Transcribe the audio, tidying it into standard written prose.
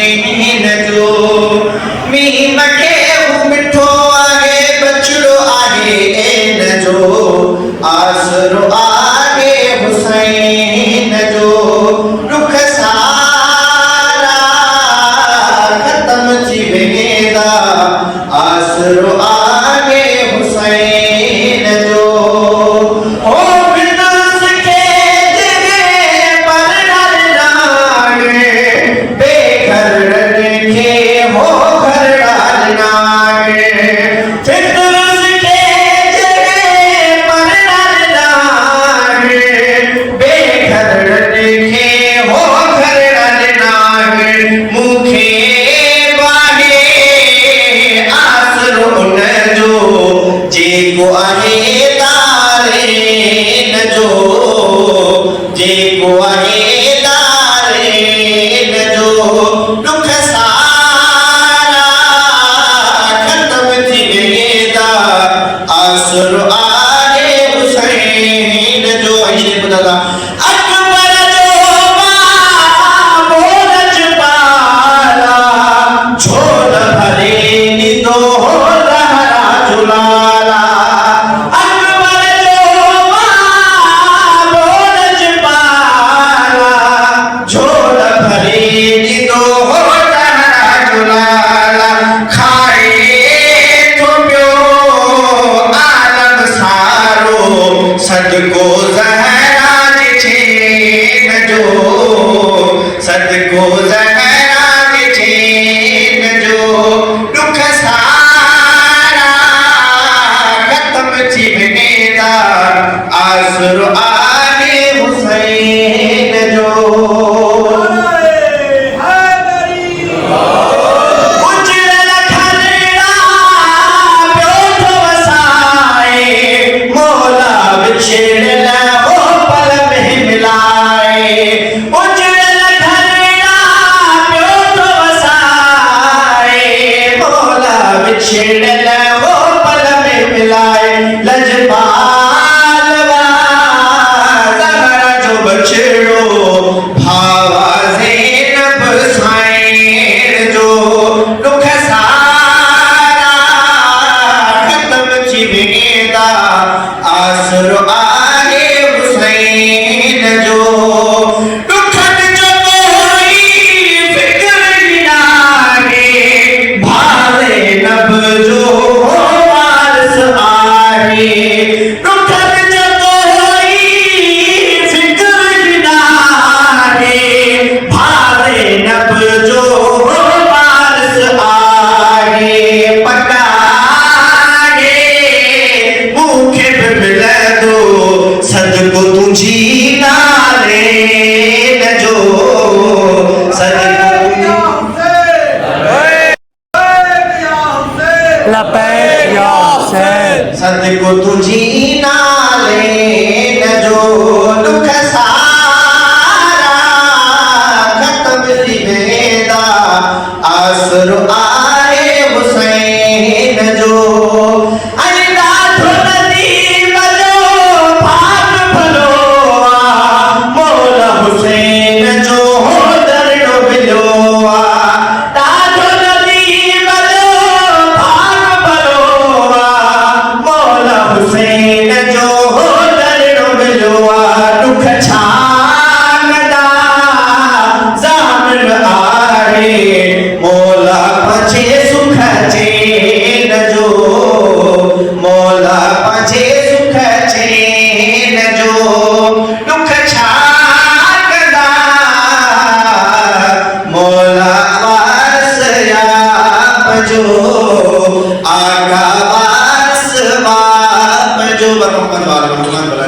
हुसैन जो मीम के मिठो आहे बचड़ो आहे एन जो आसरो आहे हुसैन जो दुख सारा खत्म थी वेंदा आसरो आहे हुसैन जो ओ विनाश के जगे पर नागे बेघर के हो घर नागे फितरस के जगे पर नागे बेघर के हो घर नागे मुखे बाहे आसरो न जो जेको आहे तारे न जो जेको आहे तारे न जो दुख सारा खत्म थी वेंदा आसरो आहे हुसैन जो ऐशे ॿुधंदा अकबर जो बोलज पाला झोल भरे निदो लहरा झुलाला अकबर जो बोलज पाला झोल भरे निदो लहरा झुलाला खाए तो पियो आलम सारो सदको ज़हरा जे छेन जो सदको ज़हरा जे छेन जो दुख सारा खत्म थी वेंदा आसरो आहे हुसैन जो उजड़ल खलड़ा पियो थो वसाए मौला विछड़ल हो पल में मिलाए उजड़ल खलड़ा पियो थो वसाए मौला विछड़ल हो पल में मिलाए लजपाल ज़हरा जो बछड़ो भावा ज़ैनब साईं जो दुख सारा खत्म थी वेंदा आसरो आहे हुसैन जो दुखन जो कोई फिक्र नाहे भावे नब जो वारस आहे दुखन जो कोई फिक्र नाहे भावे नब जो वारस आहे पकाए मूंखे बि मिलंदो सदको तुंहिंजी नाले न जो सदको लबैक या हुसैन सदको तुंहिंजी नाले न जो दुख सारा खत्म थी वेंदा आसरो आहे हुसैन जो अरे ॾाढो नदीम जो भाग भलो आ मौला हुसैन जो दरड़ो मिलियो आ ॾाढो नदीम जो भाग भलो आ मौला हुसैन जो दरड़ो मिलियो आ दुख छानदा ज़ामिल आहे मौला पंहिंजे सुख चैन जो मौला पंहिंजे सुख चैन जो दुख छानदा मौला वास याप जो आका वास बाप जो मोहम्मद वाले मोहम्मद